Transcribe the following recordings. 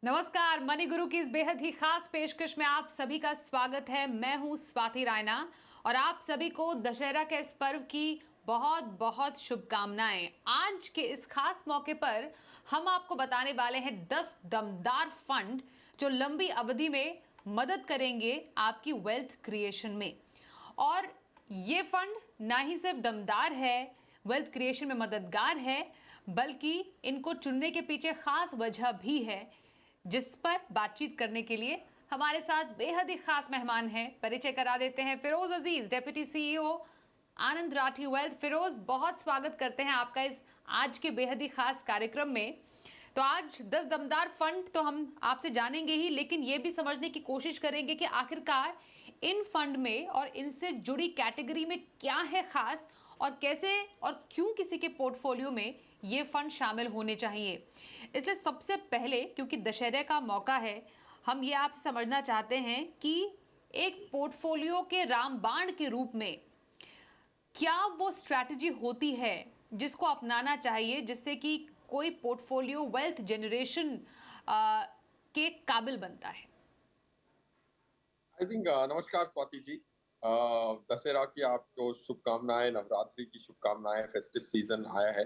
नमस्कार। मनी गुरु की इस बेहद ही खास पेशकश में आप सभी का स्वागत है। मैं हूं स्वाति रायना और आप सभी को दशहरा के इस पर्व की बहुत बहुत शुभकामनाएं। आज के इस खास मौके पर हम आपको बताने वाले हैं 10 दमदार फंड जो लंबी अवधि में मदद करेंगे आपकी वेल्थ क्रिएशन में। और ये फंड ना ही सिर्फ दमदार है, वेल्थ क्रिएशन में मददगार है, बल्कि इनको चुनने के पीछे खास वजह भी है, जिस पर बातचीत करने के लिए हमारे साथ बेहद ही खास मेहमान हैं। परिचय करा देते हैं। फिरोज अजीज, डेप्यूटी सीईओ, आनंद राठी वेल्थ। फिरोज, बहुत स्वागत करते हैं आपका इस आज के बेहद ही खास कार्यक्रम में। तो आज 10 दमदार फंड तो हम आपसे जानेंगे ही, लेकिन ये भी समझने की कोशिश करेंगे कि आखिरकार इन फंड में और इनसे जुड़ी कैटेगरी में क्या है खास, और कैसे और क्यों किसी के पोर्टफोलियो में ये फंड शामिल होने चाहिए। इसलिए सबसे पहले, क्योंकि दशहरे का मौका है, हम ये आपसे समझना चाहते हैं कि एक पोर्टफोलियो के रामबाण के रूप में क्या वो स्ट्रैटेजी होती है जिसको अपनाना चाहिए, जिससे कि कोई पोर्टफोलियो वेल्थ जनरेशन के काबिल बनता है। आई थिंक नमस्कार स्वाति जी। दशहरा की आपको शुभकामनाएं, नवरात्रि की शुभकामनाएं। फेस्टिव सीजन आया है।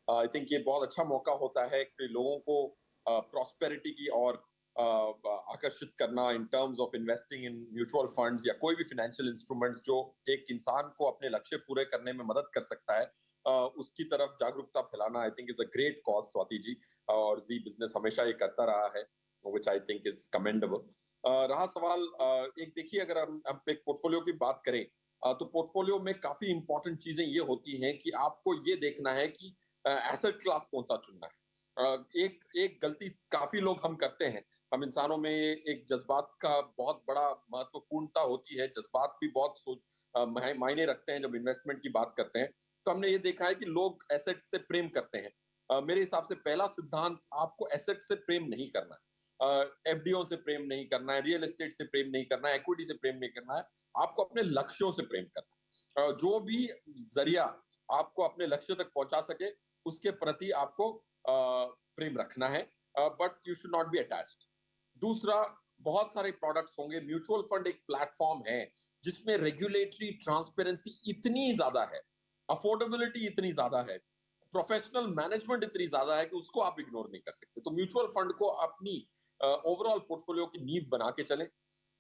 आई थिंक ये बहुत अच्छा मौका होता है कि लोगों को प्रॉस्पेरिटी की और आकर्षित करना इन terms of investing in mutual funds या कोई भी फाइनेंशियल इंस्ट्रूमेंट्स जो एक इंसान को अपने लक्ष्य पूरे करने में मदद कर सकता है, उसकी तरफ जागरूकता फैलाना I think is a great cause Swati ji. और जी बिजनेस हमेशा ये करता रहा है, which I think is commendable. रहा सवाल, एक देखिए, अगर हम एक पोर्टफोलियो की बात करें, तो पोर्टफोलियो में काफी इंपॉर्टेंट चीजें ये होती हैं कि आपको ये देखना है कि एसेट क्लास कौन सा चुनना है। एक एक गलती काफी लोग हम करते हैं। हम इंसानों में एक जज्बात का बहुत बड़ा महत्वपूर्णता होती है। जज्बात भी बहुत मायने रखते हैं जब इन्वेस्टमेंट की बात करते हैं। तो हमने ये देखा है कि लोग एसेट से प्रेम करते हैं। मेरे हिसाब से पहला सिद्धांत, आपको एसेट से प्रेम नहीं करना है। एफडीओ से प्रेम नहीं करना है, रियल एस्टेट से प्रेम नहीं करना है, इक्विटी से प्रेम नहीं करना है। आपको अपने लक्ष्यों से प्रेम करना है। जो भी जरिया आपको अपने लक्ष्य तक पहुंचा सके, उसके प्रति आपको प्रेम रखना है, but you should not be attached. दूसरा, बहुत सारे प्रोडक्ट्स होंगे। म्यूचुअल फंड एक प्लेटफॉर्म है जिसमें रेगुलेटरी ट्रांसपेरेंसी इतनी ज्यादा है, अफोर्डेबिलिटी इतनी ज्यादा है, प्रोफेशनल मैनेजमेंट इतनी ज्यादा है कि उसको आप इग्नोर नहीं कर सकते। तो म्यूचुअल फंड को अपनी ओवरऑल पोर्टफोलियो की नींव बना के चले।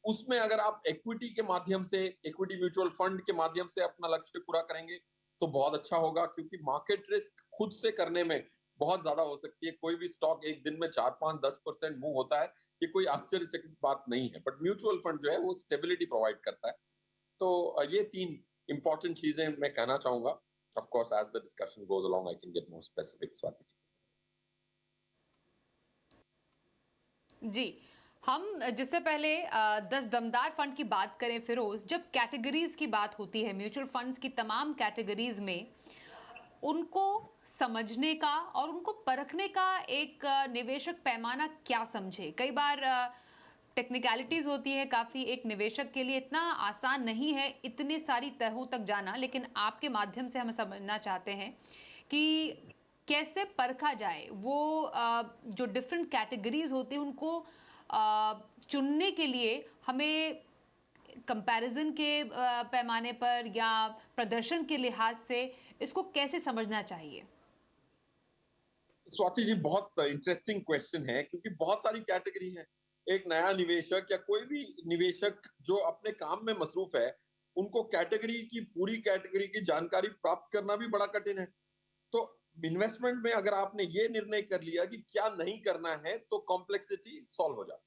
उसमें अगर आप इक्विटी के माध्यम से, इक्विटी म्यूचुअल फंड के माध्यम से अपना लक्ष्य पूरा करेंगे तो बहुत अच्छा होगा, क्योंकि मार्केट रिस्क खुद से करने में बहुत ज्यादा हो सकती है। कोई भी स्टॉक एक दिन में 4, 5, 10% मूव होता है, ये कोई आश्चर्यचकित बात नहीं है। बट म्यूचुअल फंड जो है वो स्टेबिलिटी प्रोवाइड करता है। तो ये 3 इंपॉर्टेंट चीजें मैं कहना चाहूंगा। Of course as the discussion goes along I can get more specific, Swati. जी, हम जिससे पहले 10 दमदार फंड की बात करें फिरोज, जब कैटेगरीज की बात होती है म्यूचुअल फंड्स की तमाम कैटेगरीज में, उनको समझने का और उनको परखने का एक निवेशक पैमाना क्या समझे। कई बार टेक्निकलिटीज होती है काफ़ी, एक निवेशक के लिए इतना आसान नहीं है इतने सारी तहों तक जाना, लेकिन आपके माध्यम से हम समझना चाहते हैं कि कैसे परखा जाए वो जो डिफरेंट कैटेगरीज होती हैं उनको चुनने के लिए हमें कंपैरिजन के पैमाने पर या प्रदर्शन के लिहाज से इसको कैसे समझना चाहिए। स्वाति जी, बहुत इंटरेस्टिंग क्वेश्चन है, क्योंकि बहुत सारी कैटेगरी है। एक नया निवेशक या कोई भी निवेशक जो अपने काम में मसरूफ है, उनको कैटेगरी की, पूरी कैटेगरी की जानकारी प्राप्त करना भी बड़ा कठिन है। तो इन्वेस्टमेंट में अगर आपने ये निर्णय कर लिया कि क्या नहीं करना है, तो कॉम्प्लेक्सिटी सॉल्व हो जाती है।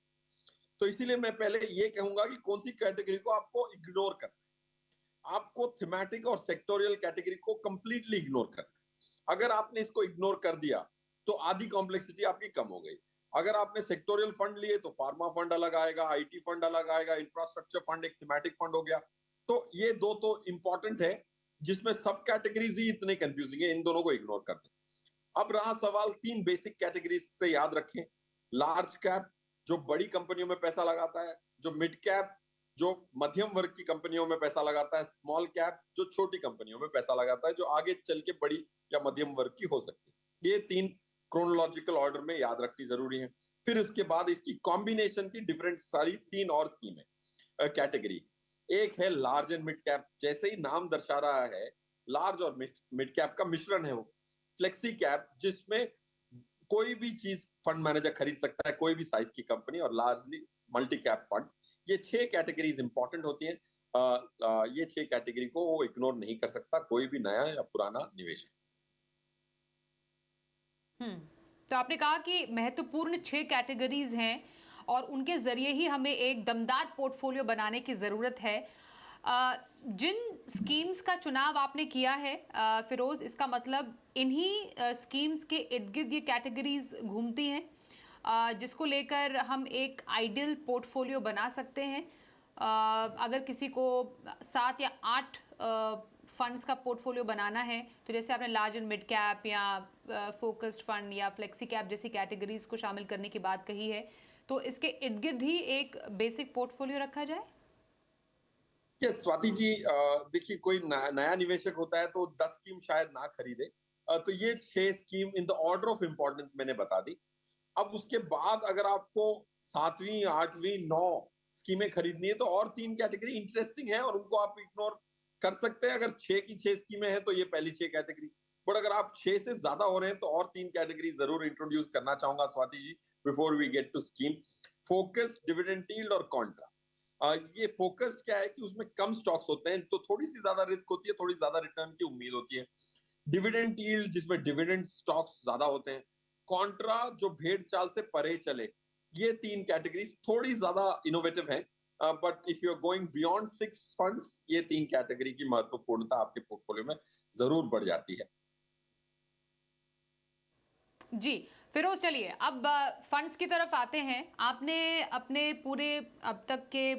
तो इसीलिए मैं पहले ये कहूंगा कि कौन सी कैटेगरी को आपको इग्नोर करना है। आपको थीमेटिक और सेक्टोरियल कैटेगरी को कंप्लीटली इग्नोर करना है। अगर आपने इसको इग्नोर कर दिया तो आधी कॉम्प्लेक्सिटी आपकी कम हो गई। अगर आपने सेक्टोरियल फंड लिए तो फार्मा फंड अलग आएगा, आईटी फंड अलग आएगा, इंफ्रास्ट्रक्चर फंड एक थीमेटिक फंड हो गया। तो ये दो तो इंपॉर्टेंट है, जिसमें सब कैटेगरीज ही इतने कंफ्यूजिंग है, इन दोनों को इग्नोर कर दें। अब रहा सवाल 3 बेसिक कैटेगरीज से, याद रखें। लार्ज कैप, जो बड़ी कंपनियों में पैसा लगाता है। जो मिड कैप, जो मध्यम वर्ग की कंपनियों में पैसा लगाता है। स्मॉल कैप, जो छोटी कंपनियों में पैसा लगाता है, जो आगे चल के बड़ी या मध्यम वर्ग की हो सकती है। ये 3 क्रोनोलॉजिकल ऑर्डर में याद रखनी जरूरी है। फिर उसके बाद इसकी कॉम्बिनेशन की डिफरेंट सारी 3 और स्कीम है, कैटेगरी। एक है लार्ज एंड मिड कैप, जैसे ही नाम दर्शा रहा है, लार्ज और मिड कैप का मिश्रण है वो। फ्लेक्सी कैप, जिसमें कोई भी चीज फंड मैनेजर खरीद सकता है, कोई भी साइज की कंपनी, और लार्जली मल्टी कैप फंड। ये 6 कैटेगरीज इंपॉर्टेंट होती हैं। ये 6 कैटेगरी को वो इग्नोर नहीं कर सकता कोई भी नया या पुराना निवेशक। तो आपने कहा कि महत्वपूर्ण 6 कैटेगरीज हैं और उनके जरिए ही हमें एक दमदार पोर्टफोलियो बनाने की ज़रूरत है। जिन स्कीम्स का चुनाव आपने किया है फिरोज, इसका मतलब इन्हीं स्कीम्स के इर्द गिर्द ये कैटेगरीज घूमती हैं, जिसको लेकर हम एक आइडियल पोर्टफोलियो बना सकते हैं। अगर किसी को 7 या 8 फंड्स का पोर्टफोलियो बनाना है, तो जैसे आपने लार्ज एंड मिड कैप या फोकस्ड फंड या फ्लेक्सी कैप जैसी कैटेगरीज को शामिल करने की बात कही है, तो इसके इर्द गिर्द ही एक बेसिक पोर्टफोलियो रखा जाए। यस स्वाति जी, देखिए कोई नया निवेशक होता है तो 10 स्कीम शायद ना खरीदे। तो ये 6 scheme in the order of importance मैंने बता दी। अब उसके बाद अगर आपको 7वीं 8वीं 9 स्कीमें खरीदनी है, तो और 3 कैटेगरी इंटरेस्टिंग है और उनको आप इग्नोर कर सकते हैं। अगर 6 की 6 स्कीमें हैं तो ये पहली 6 कैटेगरी। बट अगर आप 6 से ज्यादा हो रहे हैं तो और 3 कैटेगरी जरूर इंट्रोड्यूस करना चाहूंगा Swati ji, before we get to scheme. Focused, dividend yield और कॉन्ट्रा। ये फोकस्ड क्या है कि उसमें कम स्टॉक्स होते हैं तो थोड़ी सी ज्यादा रिस्क होती है, थोड़ी ज्यादा रिटर्न की उम्मीद होती है। डिविडेंड यील्ड, जिसमें डिविडेंड स्टॉक्स ज्यादा होते हैं। कॉन्ट्रा, जो भेड़ चाल से परे चले। ये 3 कैटेगरीज थोड़ी ज्यादा इनोवेटिव हैं, but if you are going beyond 6 funds, ये 3 कैटेगरी की महत्वपूर्णता आपके पोर्टफोलियो में जरूर बढ़ जाती है। जी फिरोज, चलिए अब फंड्स की तरफ आते हैं। आपने अपने पूरे अब तक के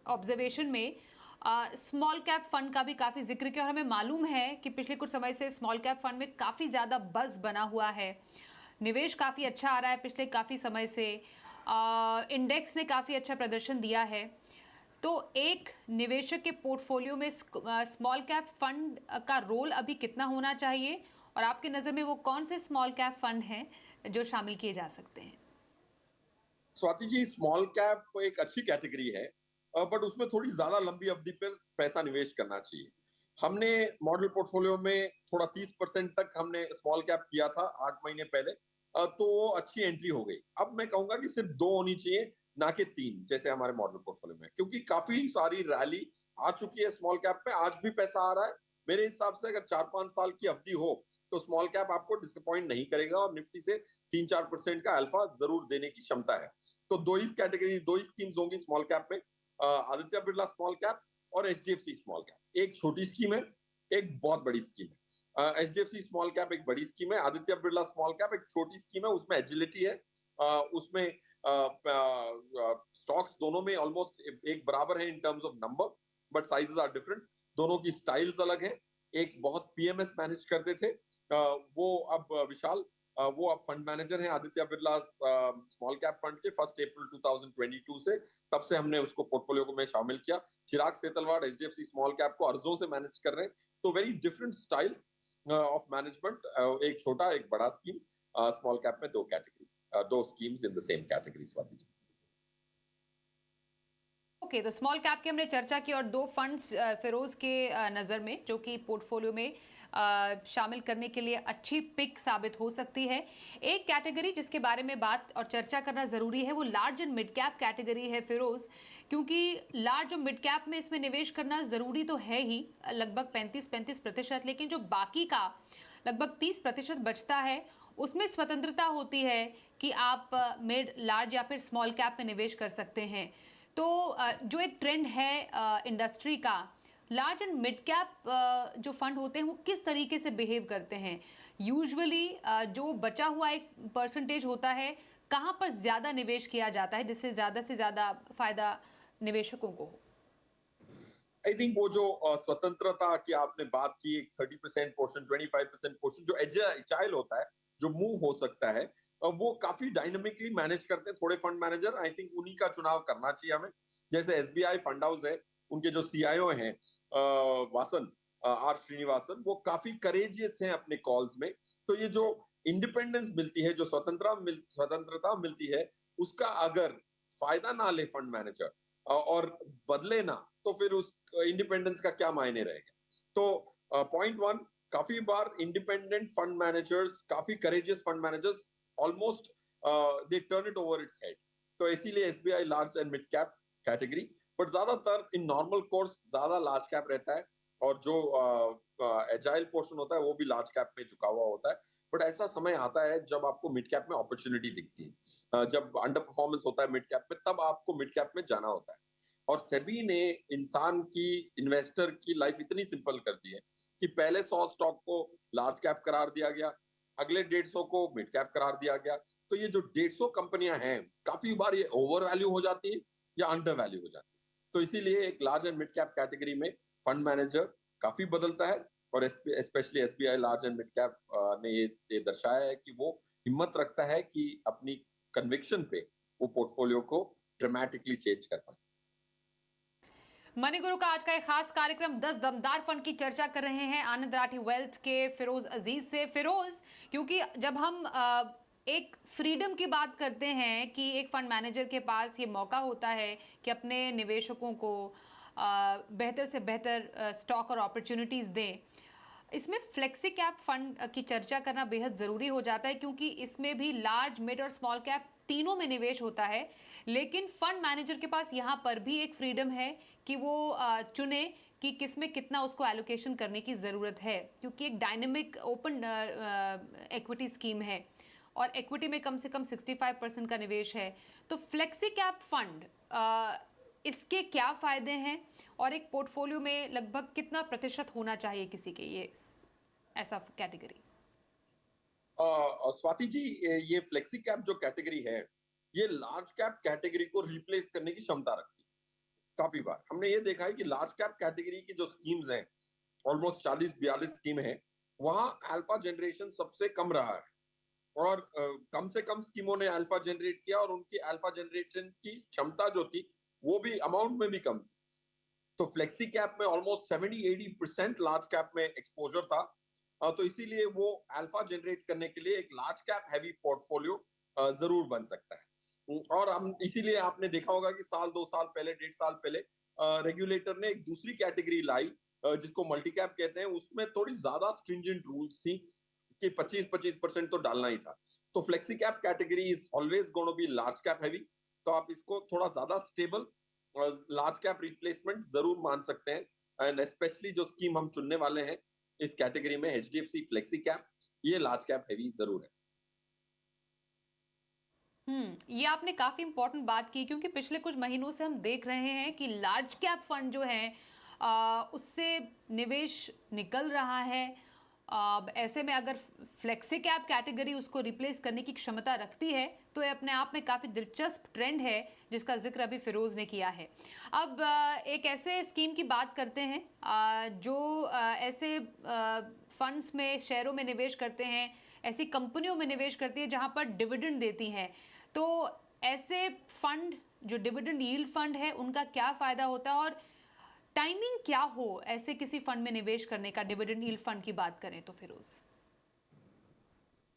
ऑब्जर्वेशन में स्मॉल कैप फंड का भी काफ़ी जिक्र किया और हमें मालूम है कि पिछले कुछ समय से स्मॉल कैप फंड में काफ़ी ज़्यादा बज़ बना हुआ है, निवेश काफ़ी अच्छा आ रहा है पिछले काफ़ी समय से, इंडेक्स ने काफ़ी अच्छा प्रदर्शन दिया है। तो एक निवेशक के पोर्टफोलियो में स्मॉल कैप फंड का रोल अभी कितना होना चाहिए, और आपके नज़र में वो कौन से स्मॉल कैप फंड हैं जो शामिल किए जा सकते हैं? स्वाति जी, स्मॉल कैप एक अच्छी कैटेगरी है, बट उसमें थोड़ी ज्यादा लंबी अवधि पर पैसा निवेश करना चाहिए। हमने मॉडल पोर्टफोलियो में थोड़ा 30% तक हमने स्मॉल कैप किया था 8 महीने पहले, तो वो अच्छी एंट्री हो गई। अब मैं कहूंगा कि सिर्फ 2 होनी चाहिए, ना कि 3 जैसे हमारे मॉडल पोर्टफोलियो में, क्योंकि काफी सारी रैली आ चुकी है स्मॉल कैप पे। आज भी पैसा आ रहा है। मेरे हिसाब से अगर 4-5 साल की अवधि हो तो स्मॉल कैप आपको डिसअपॉइंट नहीं करेगा और निफ्टी से 3-4% का अल्फा जरूर देने की क्षमता है। तो 2 ही कैटेगरी, 2 ही स्कीम्स होंगी स्मॉल कैप में, आदित्य बिरला स्मॉल कैप और एचडीएफसी स्मॉल कैप। एक छोटी स्कीम है, एक बहुत बड़ी स्कीम है। एचडीएफसी स्मॉल कैप एक बड़ी स्कीम है, आदित्य बिरला स्मॉल कैप एक छोटी स्कीम है। उसमें एजिलिटी है, उसमें स्टॉक्स दोनों में ऑलमोस्ट एक बराबर है in terms of number, but sizes are different. दोनों की स्टाइल्स अलग हैं। एक बहुत पीएमएस मैनेज करते थे, वो अब विशाल, वो अब फंड मैनेजर हैं Aditya Birla small cap fund के 1 अप्रैल 2022 से। तब से हमने उसको पोर्टफोलियो में शामिल किया। Chirag Setalvad HDFC small cap को अर्जों से मैनेज कर रहे हैं। तो very different styles of management, एक छोटा एक बड़ा स्कीम। स्मॉल कैप में 2 category, 2 schemes in the same category Swati ji. Okay, तो स्मॉल कैप की हमने चर्चा की और 2 फंड्स फिरोज के नज़र में जो कि पोर्टफोलियो में शामिल करने के लिए अच्छी पिक साबित हो सकती है। एक कैटेगरी जिसके बारे में बात और चर्चा करना ज़रूरी है वो large and mid cap category है फिरोज, क्योंकि लार्ज और मिड कैप में इसमें निवेश करना ज़रूरी तो है ही, लगभग 35% लेकिन जो बाकी का लगभग 30% बचता है उसमें स्वतंत्रता होती है कि आप मिड, लार्ज या फिर स्मॉल कैप में निवेश कर सकते हैं। तो जो एक ट्रेंड है इंडस्ट्री का, लार्ज एंड मिड कैप जो फंड होते हैं वो किस तरीके से बिहेव करते हैं? यूजुअली जो बचा हुआ एक परसेंटेज होता है, कहाँ पर ज़्यादा निवेश किया जाता है जिससे ज़्यादा से ज़्यादा फायदा निवेशकों को हो? आई थिंक वो जो स्वतंत्रता की आपने बात की, 30% पोर्शन, 25% पोर्शन जो एजाइल होता है, जो मूव हो सकता है, वो काफी डायनामिकली मैनेज करते हैं थोड़े फंड मैनेजर। आई थिंक उन्हीं का चुनाव करना चाहिए हमें। जैसे एसबीआई फंड हाउस है, उनके जो सीआईओ हैं वासन, आर श्रीनिवासन, वो काफी करेजियस हैं अपने कॉल्स में। तो ये जो इंडिपेंडेंस मिलती है, जो स्वतंत्रता मिलती है, उसका अगर फायदा ना ले फंड मैनेजर और बदले ना, तो फिर उस इंडिपेंडेंस का क्या मायने रहेगा। तो पॉइंट वन, काफी बार इंडिपेंडेंट फंड मैनेजर्स, काफी courageous fund managers almost they turn it over its head. तो इसीलिए SBI large and mid cap category, but ज्यादातर इन नॉर्मल कोर्स ज्यादा लार्ज कैप रहता है, और जो एजाइल पोर्शन होता है वो भी लार्ज कैप में झुका हुआ होता है। बट ऐसा समय आता है जब आपको मिड कैप में अपॉर्चुनिटी दिखती है, जब अंडर परफॉर्मेंस होता है मिड कैप में, तब आपको मिड कैप में जाना होता है। और सेबी ने इंसान की, इन्वेस्टर की लाइफ इतनी सिंपल कर दी है कि पहले 100 स्टॉक को लार्ज कैप करार दिया गया, अगले 150 को मिड कैप करार दिया गया। तो ये जो 150 कंपनियां हैं, काफी बार ये ओवर वैल्यू हो जाती है या अंडर वैल्यू हो जाती है। तो इसीलिए एक large and mid cap category में फंड मैनेजर काफी बदलता है, और specially SBI large and mid cap ने ये दर्शाया है कि वो हिम्मत रखता है कि अपनी कन्विक्शन पे वो पोर्टफोलियो को ड्रामेटिकली चेंज कर पाए। मनी गुरु का आज का एक खास कार्यक्रम 10 दमदार फंड की चर्चा कर रहे हैं आनंद राठी वेल्थ के फिरोज अजीज से। फिरोज, क्योंकि जब हम एक फ्रीडम की बात करते हैं कि एक फंड मैनेजर के पास ये मौका होता है कि अपने निवेशकों को बेहतर से बेहतर स्टॉक और अपॉर्चुनिटीज़ दें, इसमें फ्लेक्सी कैप फंड की चर्चा करना बेहद ज़रूरी हो जाता है, क्योंकि इसमें भी लार्ज, मिड और स्मॉल कैप तीनों में निवेश होता है। लेकिन फंड मैनेजर के पास यहाँ पर भी एक फ्रीडम है कि वो चुने कि किस में कितना उसको एलोकेशन करने की ज़रूरत है, क्योंकि एक डायनेमिक ओपन इक्विटी स्कीम है और इक्विटी में कम से कम 65% का निवेश है। तो फ्लेक्सी कैप फंड, इसके क्या फ़ायदे हैं और एक पोर्टफोलियो में लगभग कितना प्रतिशत होना चाहिए किसी के ये ऐसा कैटेगरी? स्वाति जी, ये फ्लेक्सी कैप जो कैटेगरी है, ये लार्ज कैप कैटेगरी को रिप्लेस करने की क्षमता रखती है। काफी बार हमने ये देखा है कि लार्ज कैप कैटेगरी की जो स्कीम्स हैं, ऑलमोस्ट 40-42 स्कीम है, वहां अल्फा जनरेशन सबसे कम रहा है, और कम से कम स्कीमों ने अल्फा जनरेट किया, और उनकी अल्फा जनरेशन की क्षमता जो थी वो भी अमाउंट में भी कम थी। तो फ्लेक्सी कैप में ऑलमोस्ट 70-80% लार्ज कैप में एक्सपोजर था। तो इसीलिए वो अल्फा जनरेट करने के लिए एक लार्ज कैप हैवी पोर्टफोलियो जरूर बन सकता है। और हम इसीलिए आपने देखा होगा कि साल 2 साल पहले, 1.5 साल पहले रेगुलेटर ने एक दूसरी कैटेगरी लाई, जिसको मल्टी कैप कहते हैं। उसमें थोड़ी ज्यादा स्ट्रिंजेंट रूल्स थी कि 25% तो डालना ही था। तो flexi cap category is always going to be large cap heavy. तो आप इसको थोड़ा ज्यादा स्टेबल लार्ज कैप रिप्लेसमेंट जरूर मान सकते हैं। एंड स्पेशली जो स्कीम हम चुनने वाले हैं इस कैटेगरी में, एचडीएफसी फ्लेक्सी कैप, ये लार्ज कैप हैवी जरूर है। ये आपने काफ़ी इंपॉर्टेंट बात की, क्योंकि पिछले कुछ महीनों से हम देख रहे हैं कि लार्ज कैप फंड जो है उससे निवेश निकल रहा है। अब ऐसे में अगर फ्लेक्सी कैप कैटेगरी उसको रिप्लेस करने की क्षमता रखती है, तो ये अपने आप में काफ़ी दिलचस्प ट्रेंड है जिसका जिक्र अभी फिरोज ने किया है। अब एक ऐसे स्कीम की बात करते हैं जो ऐसे फंड्स में, शेयरों में निवेश करते हैं, ऐसी कंपनियों में निवेश करती है जहां पर डिविडेंड देती हैं। तो ऐसे फंड जो डिविडेंड यील्ड फंड है, उनका क्या फ़ायदा होता है और टाइमिंग क्या हो ऐसे किसी फंड में निवेश करने का, डिविडेंड यील्ड फंड की बात करें तो फिरोज?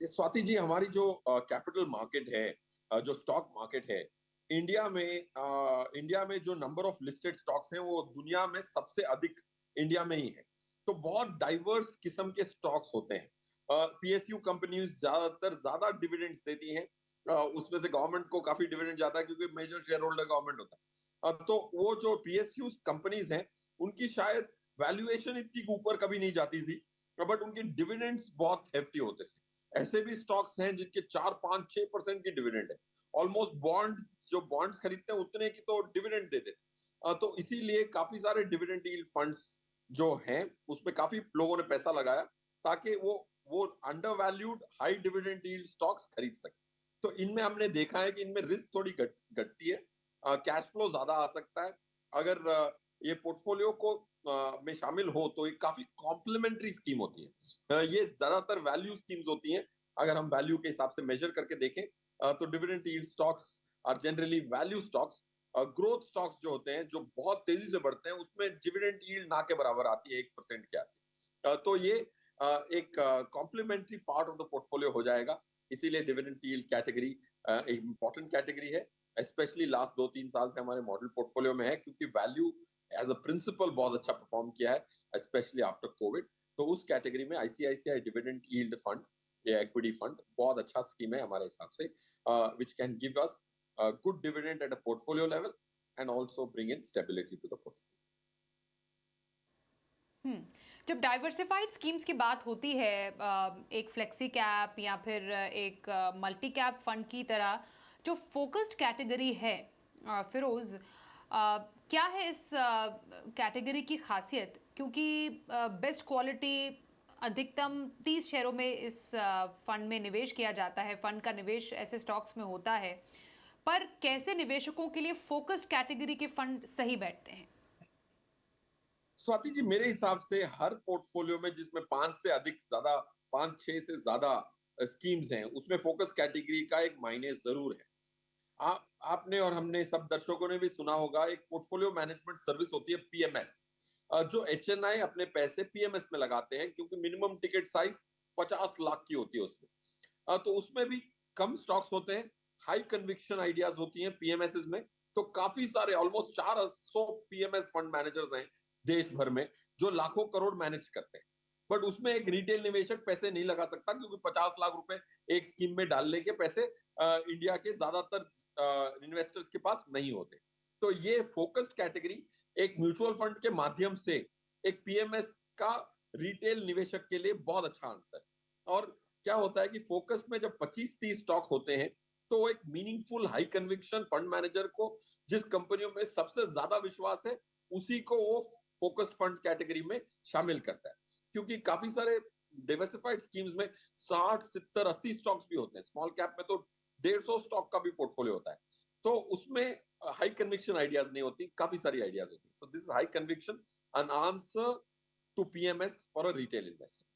स्वाति जी, हमारी जो कैपिटल मार्केट है, जो स्टॉक मार्केट है, इंडिया में जो नंबर ऑफ लिस्टेड स्टॉक्स हैं वो दुनिया में सबसे अधिक इंडिया में ही है। तो बहुत डाइवर्स किस्म के स्टॉक्स होते हैं। पीएसयू कंपनीज ज्यादातर ज्यादा डिविडेंड्स देती हैं, उसमें से गवर्नमेंट को काफी डिविडेंड जाता है क्योंकि मेजर शेयर होल्डर गवर्नमेंट होता है। तो वो जो पीएसयू कंपनीज हैं, उनकी शायद वैल्यूएशन इतनी ऊपर कभी नहीं जाती थी, बट उनके डिविडेंड्स बहुत हेफ्टी होते थे। ऐसे भी स्टॉक्स हैं जिनके 4-5-6% की डिविडेंड है, ऑलमोस्ट बॉन्ड, जो बॉन्ड्स खरीदते हैं उतने की तो डिविडेंड देते हैं। तो इसीलिए काफी सारे डिविडेंड यील्ड फंड्स जो हैं उसमें काफी लोगों ने पैसा लगाया ताकि वो under valued high dividend yield stocks खरीद सके। तो इनमें हमने देखा है कि इनमें रिस्क थोड़ी घटती है, कैश फ्लो ज्यादा आ सकता है। अगर ये पोर्टफोलियो को में शामिल हो तो ये काफी कॉम्प्लीमेंट्री स्कीम होती है। ये ज्यादातर वैल्यू स्कीम्स होती हैं। अगर हम वैल्यू के हिसाब से मेजर करके देखें तो dividend yield stocks are generally value stocks. Growth stocks जो होते हैं, जो बहुत तेजी से बढ़ते हैं, उसमें डिविडेंड यील्ड ना के बराबर आती है, 1% की आती है। तो ये एक complementary part of the portfolio हो जाएगा। इसीलिए डिविडेंड यील्ड कैटेगरी एक इंपॉर्टेंट कैटेगरी है, स्पेशली लास्ट 2-3 साल से हमारे मॉडल पोर्टफोलियो में है, क्योंकि वैल्यू एज अ प्रिंसिपल बहुत अच्छा परफॉर्म किया है, स्पेशली आफ्टर कोविड। तो उस कैटेगरी में आईसीआईसीआई डिविडेंड यील्ड फंड या इक्विटी फंड बहुत अच्छा स्कीम है हमारे हिसाब से, which can give us good dividend at a portfolio level and also bring in stability to the portfolio. जब डाइवर्सिफाइड स्कीम्स की बात होती है, एक फ्लेक्सी कैप या फिर एक मल्टी कैप फंड की तरह, जो फोकस्ड कैटेगरी है, फिरोज, क्या है इस कैटेगरी की खासियत? क्योंकि बेस्ट क्वालिटी अधिकतम 30 शेयरों में इस फंड में निवेश किया जाता है, फंड का निवेश ऐसे स्टॉक्स में होता है, पर कैसे निवेशकों के लिए फोकस्ड कैटेगरी के फंड सही बैठते हैं? स्वाति जी, मेरे हिसाब से हर पोर्टफोलियो में जिसमें 5-6 से ज्यादा स्कीम्स हैं, उसमें फोकस कैटेगरी का एक मायने जरूर है। आपने और हमने सब दर्शकों ने भी सुना होगा, एक पोर्टफोलियो मैनेजमेंट सर्विस होती है पीएमएस, जो एचएनआई अपने पैसे पीएमएस में लगाते हैं, क्योंकि मिनिमम टिकट साइज 50 लाख की होती है उसमें। तो उसमें भी कम स्टॉक्स होते हैं, हाई कन्विक्शन आइडियाज होती हैं पीएमएस में। तो काफी सारे ऑलमोस्ट 400 पीएमएस फंड मैनेजर्स हैं देश भर में, जो लाखों करोड़ मैनेज करते हैं। बट उसमें एक रिटेल निवेशक पैसे नहीं लगा सकता, क्योंकि 50 लाख रुपए एक स्कीम में डालने के पैसे इंडिया के ज्यादातर इन्वेस्टर्स के पास नहीं होते। तो ये फोकस्ड कैटेगरी एक म्यूचुअल फंड के माध्यम से एक पीएमएस का रिटेल निवेशक के लिए बहुत अच्छा आंसर। और क्या होता है कि फोकस में जब 25-30 स्टॉक होते हैं, तो एक meaningful high conviction fund manager को जिस कंपनियों में सबसे ज्यादा विश्वास है, उसी को वो फोकस्ड फंड कैटेगरी में शामिल करता है। क्योंकि काफी सारे डाइवर्सिफाइड स्कीम्स में 60, 70, 80 स्टॉक्स भी होते हैं। स्मॉल कैप में तो 150 स्टॉक का भी पोर्टफोलियो होता है। तो उसमें हाई कन्विक्शन आइडियाज नहीं होती, काफी सारी आइडियाज होती है। So this high conviction an answer to PMS for a retail investor.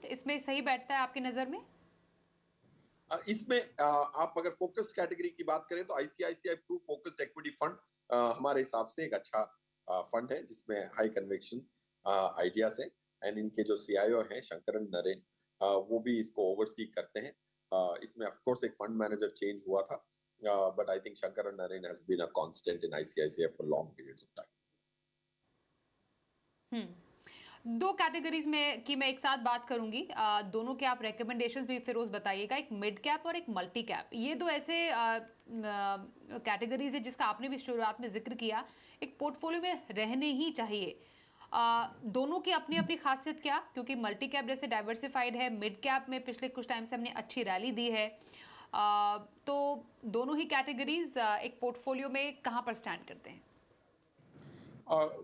इसमें सही बैठता है आपकी नजर में? इसमें आप अगर फोकस्ड कैटेगरी की बात करें, तो ICICI Pru focused equity fund हमारे हिसाब से एक अच्छा फंड है, जिसमें हाई कन्विक्शन आइडियाज है। एंड इनके जो सीआईओ हैं शंकरन नरेन, वो भी इसको ओवरसी करते हैं। इसमें ऑफ कोर्स एक फंड मैनेजर चेंज हुआ था, but I think Shankaran Naren has been a constant in ICICI for long periods of time. दो कैटेगरीज में की मैं एक साथ बात करूंगी, दोनों के आप रिकमेंडेशंस भी फिरोज बताइएगा, एक मिड कैप और एक मल्टी कैप। ये दो ऐसे कैटेगरीज है जिसका आपने भी शुरुआत में जिक्र किया, एक पोर्टफोलियो में रहने ही चाहिए। दोनों की अपनी अपनी खासियत क्या? क्योंकि मल्टी कैप जैसे डाइवर्सिफाइड है, मिड कैप में पिछले कुछ टाइम से हमने अच्छी रैली दी है, तो दोनों ही कैटेगरीज एक पोर्टफोलियो में कहाँ पर स्टैंड करते हैं?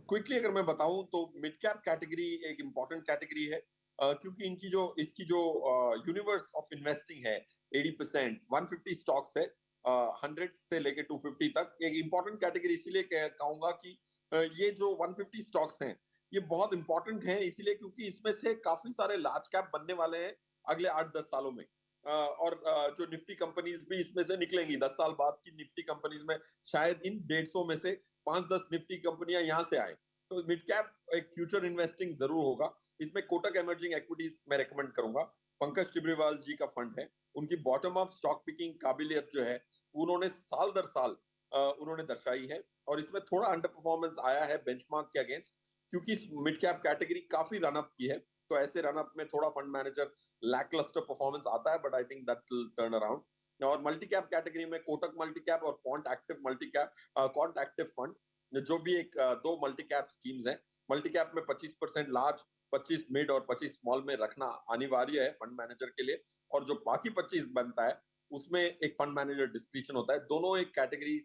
क्विकली अगर मैं बताऊं, तो मिड कैप कैटेगरी एक इंपॉर्टेंट कैटेगरी है, क्योंकि इसकी जो यूनिवर्स ऑफ इन्वेस्टिंग है 80%, 150 स्टॉक्स है, 100 से लेके 250 तक। एक इंपॉर्टेंट कैटेगरी इसीलिए कहूंगा कि ये जो 150 स्टॉक्स हैं, ये बहुत इंपॉर्टेंट हैं, इसीलिए क्योंकि इसमें से काफी सारे लार्ज कैप बनने वाले हैं अगले 8-10 सालों में। और जो निफ्टी कंपनीज भी इसमें से निकलेंगी 10 साल बाद की निफ्टी कंपनीज में, शायद इन 150 में से 5-10 निफ्टी कंपनियां यहां से आए। तो मिड कैप एक फ्यूचर इन्वेस्टिंग जरूर होगा। इसमें कोटक इमर्जिंग इक्विटीज मैं रेकमेंड करूंगा, पंकज टिब्रीवाल जी का फंड है। उनकी बॉटम अप स्टॉक पिकिंग काबिलियत जो है, उन्होंने साल दर साल उन्होंने दर्शाई है। और इसमें थोड़ा अंडर परफॉर्मेंस आया है बेंचमार्क के अगेंस्ट, क्योंकि मिड कैप कैटेगरी काफी रनअप की है। तो ऐसे रनअप में थोड़ा फंड मैनेजर लैकलस्टर परफॉर्मेंस आता है, but I think that will turn around. और मल्टी कैप कैटेगरी में कोटक मल्टी कैप और quant active multi cap, quant active fund, जो भी एक दो मल्टी कैप स्कीम्स हैं। मल्टी कैप में 25% लार्ज, 25 मिड और 25 स्मॉल में रखना अनिवार्य है फंड मैनेजर के लिए। और जो बाकी 25 बनता है, उसमें एक फंड मैनेजर डिस्क्रिप्शन होता है। दोनों एक कैटेगरी,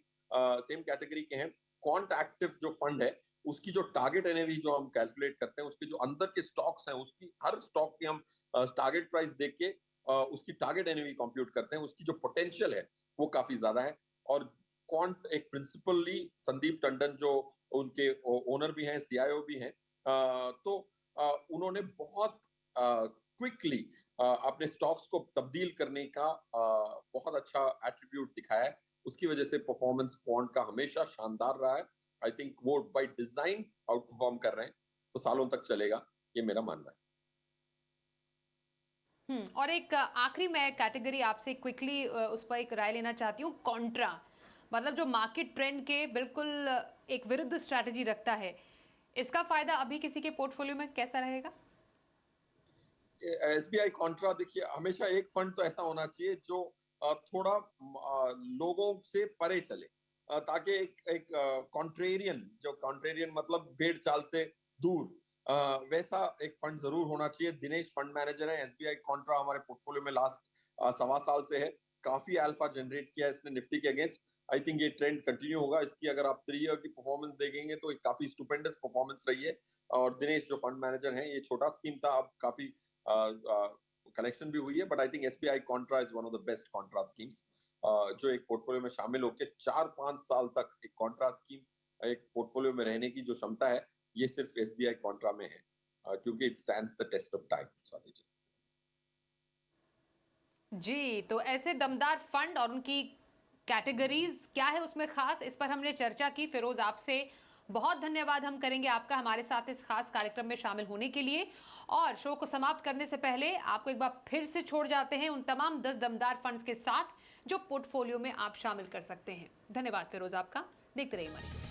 सेम कैटेगरी के हैं। क्वांट एक्टिव जो फंड है, उसकी जो टारगेट एनएवी जो हम कैलकुलेट करते हैं, उसके जो अंदर के स्टॉक्स हैं, उसकी हर स्टॉक की हम टारगेट प्राइस देख के उसकी टारगेट एनएवी कंप्यूट करते हैं। उसकी जो पोटेंशियल है वो काफी ज्यादा है। और क्वांट एक प्रिंसिपली संदीप टंडन जो उनके ओनर भी हैं, सीआईओ भी हैं, तो उन्होंने बहुत क्विकली अपने स्टॉक्स को तब्दील करने का बहुत अच्छा एट्रीब्यूट दिखाया है। उसकी वजह से परफॉर्मेंस क्वांट का हमेशा शानदार रहा है। आई थिंक वो बाय डिजाइन आउट परफॉर्म कर रहे हैं। तो सालों तक चलेगा, ये मेरा मानना है। और एक आखिरी मैं कैटेगरी आपसे क्विकली उस पर एक राय लेना चाहती हूँ, कॉन्ट्रा। मतलब जो मार्केट ट्रेंड के बिल्कुल एक विरुद्ध स्ट्रैटेजी रखता है, इसका फायदा अभी किसी के पोर्टफोलियो में कैसा रहेगा? एसबीआई कॉन्ट्रा, देखिए हमेशा एक फंड तो ऐसा होना चाहिए जो थोड़ा लोगों से परे चले, ताकि एक कॉन्ट्रेरियन, जो कॉन्ट्रेरियन मतलब भेड़ चाल से दूर, वैसा एक फंड जरूर होना चाहिए। दिनेश फंड मैनेजर है, एसबीआई कॉन्ट्रा हमारे पोर्टफोलियो में लास्ट 1.25 साल से है। काफी अल्फा जनरेट किया है इसने निफ्टी के अगेंस्ट। आई थिंक ये ट्रेंड कंटिन्यू होगा। इसकी अगर आप 3 ईयर की परफॉर्मेंस देखेंगे तो एक काफी स्टुपेंडस परफॉर्मेंस रही है। और दिनेश जो फंड मैनेजर हैं, ये छोटा स्कीम था, अब काफी कलेक्शन भी हुई है। But I think SBI Contra is one of the best Contra schemes, जो एक पोर्टफोलियो में शामिल होकर 4-5 साल तक एक कॉन्ट्रा स्कीम एक पोर्टफोलियो में रहने की जो क्षमता है, ये सिर्फ एसबीआई कॉन्ट्रा में है, क्योंकि it stands the test of time. Swati ji. जी, तो ऐसे दमदार फंड और उनकी कैटेगरीज क्या है उसमें खास, इस पर हमने चर्चा की। फिरोज, आपसे बहुत धन्यवाद हम करेंगे आपका हमारे साथ इस खास कार्यक्रम में शामिल होने के लिए। और शो को समाप्त करने से पहले आपको एक बार फिर से छोड़ जाते हैं उन तमाम 10 दमदार फंड्स के साथ जो पोर्टफोलियो में आप शामिल कर सकते हैं। धन्यवाद फिरोज आपका। देखते रहिए हमारी।